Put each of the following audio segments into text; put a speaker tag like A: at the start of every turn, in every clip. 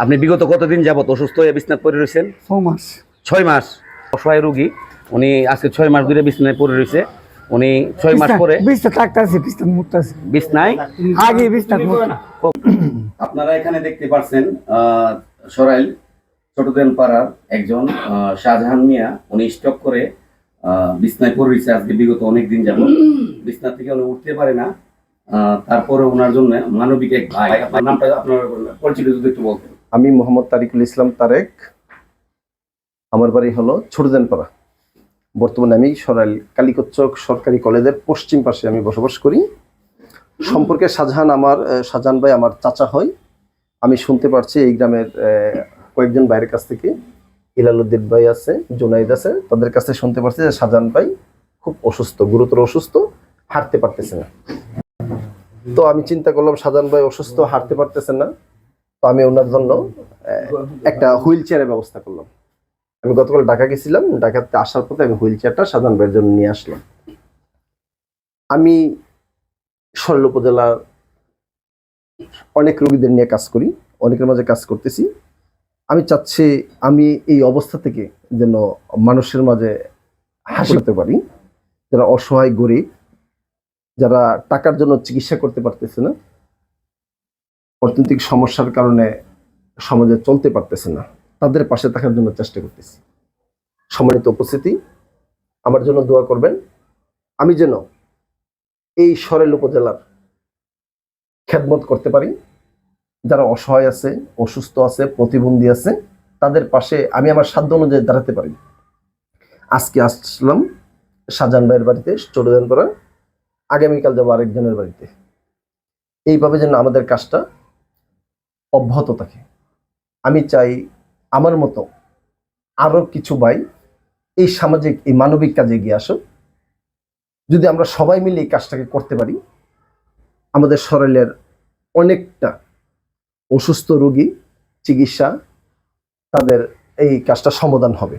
A: আপনি বিগত কতদিন যাবত অসুস্থ হয়ে বিছনায় পড়ে রয়েছেন?
B: 6 মাস।
A: 6 মাস। অসহায় রোগী উনি আজকে 6 মাস ধরে বিছনায় পড়ে রয়েছে। উনি 6 মাস পরে
B: বিছনা থাকতাছে, বিছনা মুততাছে।
A: বিছনায়
B: আগে বিছনা মুত।
A: আপনারা এখানে দেখতে পাচ্ছেন সরাইল ছোটদেন পাড়ার একজন শাহজাহান মিয়া, উনি স্ট্রোক করে বিছনায় পড়ে রয়েছে আজকে বিগত অনেক দিন যাবত। বিছনা থেকে উনি উঠতে পারে না। তারপরে ওনার জন্য মানবিক এক ভাই, আপনার নামটা আপনার পরিচিত যদি একটু বলতেন।
C: আমি মোহাম্মদ তারিকুল ইসলাম তারেক। আমার বাড়ি হলো ছোটদেনপাড়া। বর্তমানে আমি সরাইল কালিকচ্চক সরকারি কলেজের পশ্চিম পাশে আমি বসবাস করি। সম্পর্কে শাহজাহান ভাই আমার চাচা হয়। আমি শুনতে পারছি এই গ্রামের কয়েকজন বাইরের কাছ থেকে, ইলালুদ্দিন ভাই আছে, জুনাইদ আছে, তাদের কাছে শুনতে পারছি যে শাহজাহান ভাই খুব অসুস্থ, গুরুতর অসুস্থ, হাঁটতে পারতেছে না। তো আমি চিন্তা করলাম শাহজাহান ভাই অসুস্থ, হাঁটতে পারতেছে না, তো আমি ওনার জন্য একটা হুইল চেয়ারের ব্যবস্থা করলাম। আমি গতকাল ঢাকা গেছিলাম, ঢাকাতে আসার পথে আমি হুইল চেয়ারটা শাহজাহান ভাইয়ের জন্য নিয়ে আসলাম। আমি সরাইল উপজেলার অনেক রোগীদের নিয়ে কাজ করি, অনেকের মাঝে কাজ করতেছি। আমি চাচ্ছি আমি এই অবস্থা থেকে যেন মানুষের মাঝে হাসাতে পারি, যারা অসহায় গরিব, যারা টাকার জন্য চিকিৎসা করতে পারতেছে না, অর্থনৈতিক সমস্যার কারণে সমাজে চলতে পারতেছে না, তাদের পাশে থাকার জন্য চেষ্টা করতেছি। সম্মানিত উপস্থিতি, আমার জন্য দোয়া করবেন। আমি যেন এই সরাইল উপজেলার খেদমত করতে পারি। যারা অসহায় আছে, অসুস্থ আছে, প্রতিবন্ধী আছে, তাদের পাশে আমি আমার সাধ্য অনুযায়ী দাঁড়াতে পারি। আজকে আসলাম শাহজাহান ভাইয়ের বাড়িতে ছোটদেনপাড়া, আগামীকাল যাবো আরেকজনের বাড়িতে। এইভাবে যেন আমাদের কাজটা অব্যাহত থাকে। আমি চাই আমার মতো আরো কিছু ভাই এই সামাজিক, এই মানবিক কাজে এগিয়ে আসুক। যদি আমরা সবাই মিলে এই কাজটাকে করতে পারি, আমাদের সরাইলের অনেকটা অসুস্থ রোগী চিকিৎসা, তাদের এই কাজটা সমাধান হবে।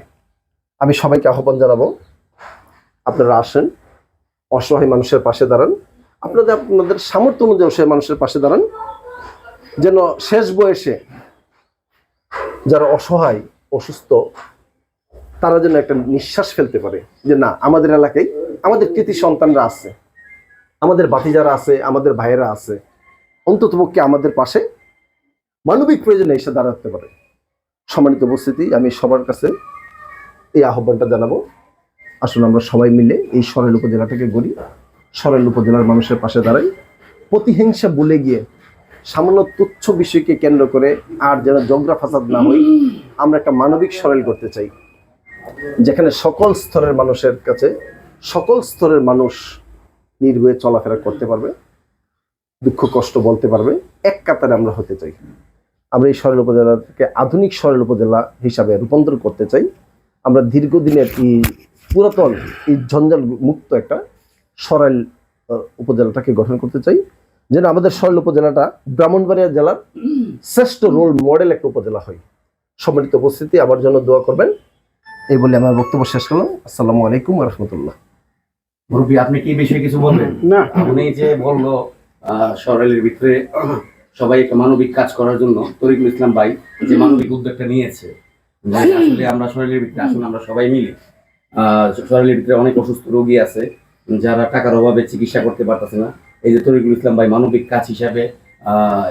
C: আমি সবাইকে আহ্বান জানাবো, আপনারা আসেন, অসহায় মানুষের পাশে দাঁড়ান, আপনাদের সামর্থ্য অনুযায়ী অসহায় মানুষের পাশে দাঁড়ান, যেন শেষ বয়সে যারা অসহায় অসুস্থ তারা যেন একটা নিঃশ্বাস ফেলতে পারে যে না, আমাদের এলাকায় আমাদের কৃতি সন্তানরা আছে, আমাদের বাতিজারা আছে, আমাদের ভাইয়েরা আছে, অন্ততপক্ষে আমাদের পাশে মানবিক প্রয়োজনে এসে দাঁড়াতে পারে। সম্মানিত উপস্থিতি, আমি সবার কাছে এই আহ্বানটা জানাবো, আসলে আমরা সবাই মিলে এই সরাইল উপজেলাটাকে গড়ি, সরাইল উপজেলার মানুষের পাশে দাঁড়াই। প্রতিহিংসা ভুলে গিয়ে সামান্য তুচ্ছ বিষয়কে কেন্দ্র করে আর যেন ঝগড়া ফাসাদ না হই, আমরা একটা মানবিক সরাইল করতে চাই, যেখানে সকল স্তরের মানুষের কাছে সকল স্তরের মানুষ নির্ভয়ে চলাফেরা করতে পারবে, দুঃখ কষ্ট বলতে পারবে, এক কাতারে আমরা হতে চাই। আমরা এই সরাইল উপজেলাকে আধুনিক সরাইল উপজেলা হিসাবে রূপান্তর করতে চাই। আমরা দীর্ঘদিনের এই পুরাতন এই জঞ্জাল মুক্ত একটা সরাইল উপজেলাটাকে গঠন করতে চাই, যেন আমাদের সরাইল উপজেলাটা ব্রাহ্মণবাড়িয়া জেলার শ্রেষ্ঠ রোল মডেল একটা উপজেলা হয়। সম্মানিত উপস্থিতি, আমার জন্য দোয়া করবেন। এই বলে আমার বক্তব্য শেষ করলাম। আসসালামু আলাইকুম ওয়া রাহমাতুল্লাহ।
A: মুরব্বী, আপনি কি বিষয়ে কিছু বলবেন?
B: না,
A: উনি যে বললো সরাইলের ভিতরে সবাই একটা মানবিক কাজ করার জন্য তরিকুল ইসলাম ভাই যে মানবিক উদ্যোগটা নিয়েছে, আসলে আমরা সরাইলের ভিতরে আসলে আমরা সবাই মিলে সরাইলের ভিতরে অনেক অসুস্থ রোগী আছে যারা টাকার অভাবে চিকিৎসা করতে পারতেছে না। এই যে তরিকুল ইসলাম ভাই মানবিক কাজ হিসাবে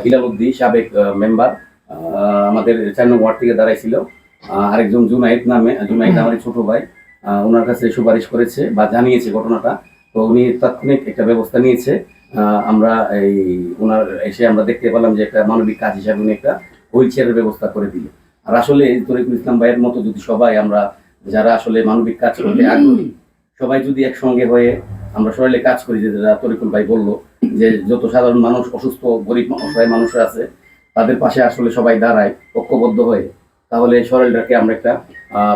A: ইলালুদ্দিন সাবেক মেম্বার আমাদের 4 নং ওয়ার্ড থেকে দাঁড়াইছিল, আরেকজন জুনাইদ আমার ছোট ভাই, ওনার কাছে সুপারিশ করেছে বা জানিয়েছে ঘটনাটা, তো উনি তাৎক্ষণিক একটা ব্যবস্থা নিয়েছে। আমরা এই ওনার এসে আমরা দেখতে পেলাম যে একটা মানবিক কাজ হিসাবে উনি একটা হুইল চেয়ারের ব্যবস্থা করে দিল। আর আসলে তরিকুল ইসলাম ভাইয়ের মতো যদি সবাই আমরা যারা আসলে মানবিক কাজ করতে আগ্রহী সবাই যদি একসঙ্গে হয়ে আমরা সরাইলে কাজ করি, যে যারা তরিকুল ভাই বললো যে যত সাধারণ মানুষ, অসুস্থ গরিব অসহায় মানুষরা আছে, তাদের পাশে আসলে সবাই দাঁড়ায় ঐক্যবদ্ধ হয়ে, তাহলে সরাইলটাকে আমরা একটা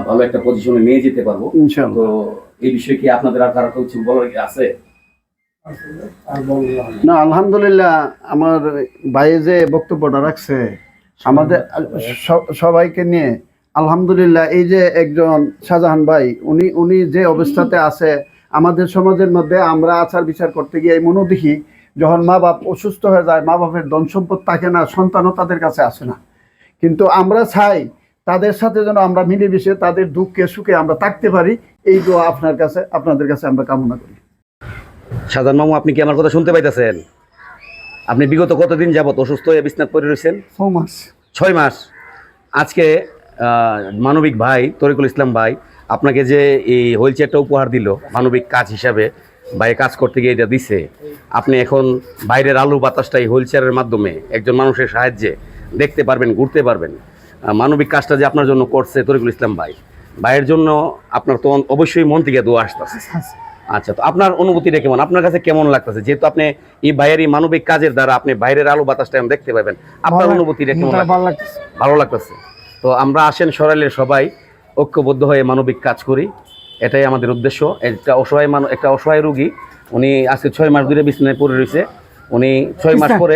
A: ভালো একটা পজিশনে নিয়ে যেতে পারবো। তো এই বিষয়ে কি আপনাদের আর কারো কিছু বলার আছে?
B: না, আলহামদুলিল্লাহ, আমার ভাই যে বক্তব্যটা রাখছে আমাদের সবাইকে নিয়ে, আলহামদুলিল্লাহ। এই যে একজন শাহজাহান ভাই, উনি যে অবস্থাতে আছে, আমাদের সমাজের মধ্যে আমরা আচার বিচার করতে গিয়ে মনে দেখি যখন মা বাপ অসুস্থ হয়ে যায়, মা বাপের ধন সম্পদ থাকে না, সন্তানও তাদের কাছে আসে না, কিন্তু আমরা চাই তাদের সাথে যেন আমরা মিলেমিশে তাদের দুঃখে সুখে আমরা থাকতে পারি, এই দোয়া আপনাদের কাছে আমরা কামনা করি।
A: শাহজাহান মামু, আপনি কি আমার কথা শুনতে পাইতেছেন? আপনি বিগত কতদিন যাবত অসুস্থ হয়ে বিছনাত পড়ে রয়েছেন?
B: 6 মাস।
A: 6 মাস। আজকে মানবিক ভাই তরিকুল ইসলাম ভাই আপনাকে যে এই হুইল চেয়ারটা উপহার দিল মানবিক কাজ হিসাবে, ভাই কাজ করতে গিয়ে এটা দিছে, আপনি এখন বাইরের আলো বাতাসটা এই হুইল চেয়ারের মাধ্যমে একজন মানুষের সাহায্যে দেখতে পারবেন, ঘুরতে পারবেন। মানবিক কাজটা যে আপনার জন্য করছে তরিকুল ইসলাম ভাই, ভাইয়ের জন্য আপনার তো অবশ্যই মন থেকে দোয়া আসতেছে। আচ্ছা, তো আপনার অনুভূতিটা কেমন, আপনার কাছে কেমন লাগতেছে? যেহেতু আপনি এই ভাইয়ের এই মানবিক কাজের দ্বারা আপনি বাইরের আলো বাতাসটা এখন দেখতে পাবেন, আপনার অনুভূতিটা কেমন? ভালো লাগতেছে। তো আমরা আসেন সরাইলের সবাই ঐক্যবদ্ধ হয়ে মানবিক কাজ করি, এটাই আমাদের উদ্দেশ্য। একটা অসহায় রোগী, উনি আজকে 6 মাস ধরে বিছনায় পড়ে রয়েছে। উনি 6 মাস পরে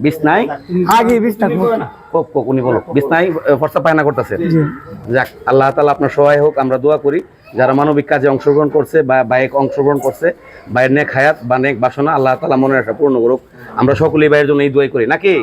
A: বিছনায় উনি বলো বিছনায় ফর্সা পায়না করতেছে। যাক, আল্লাহ তাআলা আপনার সহায় হোক, আমরা দোয়া করি যারা মানবিক কাজে অংশগ্রহণ করছে বা বাইক অংশগ্রহণ করছে, বাইয়ের নেক হায়াত বা নেক বাসনা আল্লাহ তাআলা মনের একটা পূর্ণ করুক। আমরা সকলেই বাইয়ের জন্য এই দোয়াই করি নাকি?